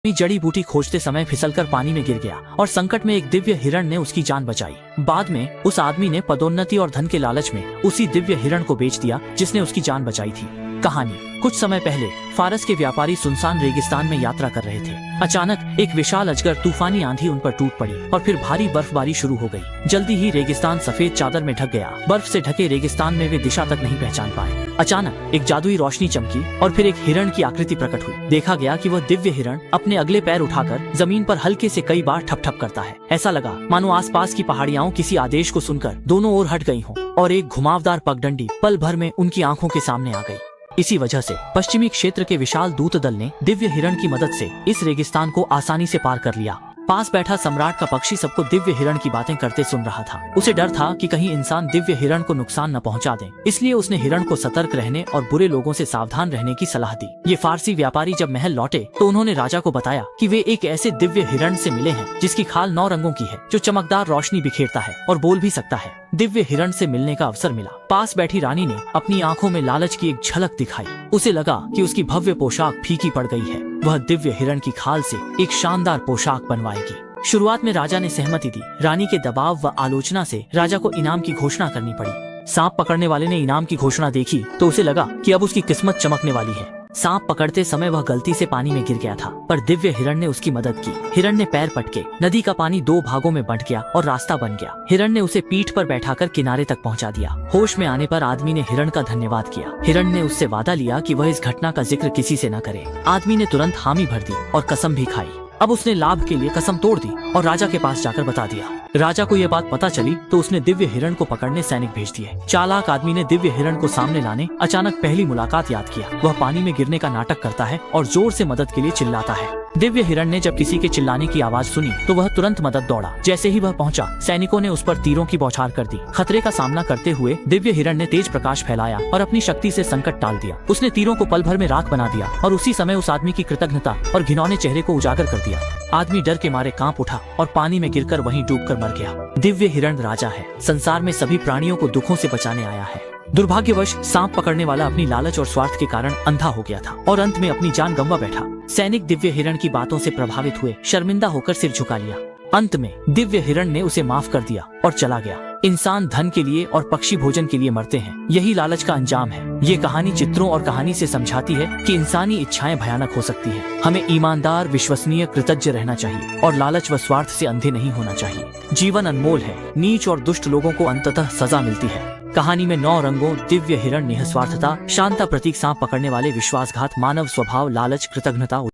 अपनी जड़ी बूटी खोजते समय फिसलकर पानी में गिर गया और संकट में एक दिव्य हिरण ने उसकी जान बचाई। बाद में उस आदमी ने पदोन्नति और धन के लालच में उसी दिव्य हिरण को बेच दिया जिसने उसकी जान बचाई थी। कहानी कुछ समय पहले फारस के व्यापारी सुनसान रेगिस्तान में यात्रा कर रहे थे। अचानक एक विशाल अजगर तूफानी आंधी उन पर टूट पड़ी और फिर भारी बर्फबारी शुरू हो गई। जल्दी ही रेगिस्तान सफेद चादर में ढक गया। बर्फ से ढके रेगिस्तान में वे दिशा तक नहीं पहचान पाए। अचानक एक जादुई रोशनी चमकी और फिर एक हिरण की आकृति प्रकट हुई। देखा गया कि वह दिव्य हिरण अपने अगले पैर उठाकर जमीन पर हल्के से कई बार ठप ठप करता है। ऐसा लगा मानो आसपास की पहाड़ियां किसी आदेश को सुनकर दोनों ओर हट गई हों और एक घुमावदार पगडंडी पल भर में उनकी आंखों के सामने आ गई। इसी वजह से पश्चिमी क्षेत्र के विशाल दूत दल ने दिव्य हिरण की मदद से इस रेगिस्तान को आसानी से पार कर लिया। पास बैठा सम्राट का पक्षी सबको दिव्य हिरण की बातें करते सुन रहा था। उसे डर था कि कहीं इंसान दिव्य हिरण को नुकसान न पहुंचा दें, इसलिए उसने हिरण को सतर्क रहने और बुरे लोगों से सावधान रहने की सलाह दी। ये फारसी व्यापारी जब महल लौटे तो उन्होंने राजा को बताया कि वे एक ऐसे दिव्य हिरण से मिले हैं जिसकी खाल 9 रंगों की है, जो चमकदार रोशनी बिखेरता है और बोल भी सकता है। दिव्य हिरण से मिलने का अवसर मिला। पास बैठी रानी ने अपनी आंखों में लालच की एक झलक दिखाई। उसे लगा कि उसकी भव्य पोशाक फीकी पड़ गई है। वह दिव्य हिरण की खाल से एक शानदार पोशाक बनवाएगी। शुरुआत में राजा ने सहमति दी। रानी के दबाव व आलोचना से राजा को इनाम की घोषणा करनी पड़ी। सांप पकड़ने वाले ने इनाम की घोषणा देखी तो उसे लगा कि अब उसकी किस्मत चमकने वाली है। सांप पकड़ते समय वह गलती से पानी में गिर गया था, पर दिव्य हिरण ने उसकी मदद की। हिरण ने पैर पटके नदी का पानी 2 भागों में बंट गया और रास्ता बन गया। हिरण ने उसे पीठ पर बैठाकर किनारे तक पहुंचा दिया। होश में आने पर आदमी ने हिरण का धन्यवाद किया। हिरण ने उससे वादा लिया कि वह इस घटना का जिक्र किसी से न करे। आदमी ने तुरंत हामी भर दी और कसम भी खाई। अब उसने लाभ के लिए कसम तोड़ दी और राजा के पास जाकर बता दिया। राजा को यह बात पता चली तो उसने दिव्य हिरण को पकड़ने सैनिक भेज दिए। चालाक आदमी ने दिव्य हिरण को सामने लाने अचानक पहली मुलाकात याद किया। वह पानी में गिरने का नाटक करता है और जोर से मदद के लिए चिल्लाता है। दिव्य हिरण ने जब किसी के चिल्लाने की आवाज सुनी तो वह तुरंत मदद दौड़ा। जैसे ही वह पहुंचा, सैनिकों ने उस पर तीरों की बौछार कर दी। खतरे का सामना करते हुए दिव्य हिरण ने तेज प्रकाश फैलाया और अपनी शक्ति से संकट टाल दिया। उसने तीरों को पल भर में राख बना दिया और उसी समय उस आदमी की कृतज्ञता और घिनौने चेहरे को उजागर कर दिया। आदमी डर के मारे कांप उठा और पानी में गिरकर वहीं डूबकर मर गया। दिव्य हिरण राजा है, संसार में सभी प्राणियों को दुखों से बचाने आया है। दुर्भाग्यवश सांप पकड़ने वाला अपनी लालच और स्वार्थ के कारण अंधा हो गया था और अंत में अपनी जान गंवा बैठा। सैनिक दिव्य हिरण की बातों से प्रभावित हुए, शर्मिंदा होकर सिर झुका लिया। अंत में दिव्य हिरण ने उसे माफ कर दिया और चला गया। इंसान धन के लिए और पक्षी भोजन के लिए मरते हैं, यही लालच का अंजाम है। ये कहानी चित्रों और कहानी से समझाती है कि इंसानी इच्छाएं भयानक हो सकती है। हमें ईमानदार, विश्वसनीय, कृतज्ञ रहना चाहिए और लालच व स्वार्थ से अंधे नहीं होना चाहिए। जीवन अनमोल है, नीच और दुष्ट लोगों को अंततः सजा मिलती है। कहानी में 9 रंगों, दिव्य हिरण निस्वार्थता, शांता प्रतीक, सांप पकड़ने वाले विश्वासघात, मानव स्वभाव, लालच, कृतज्ञता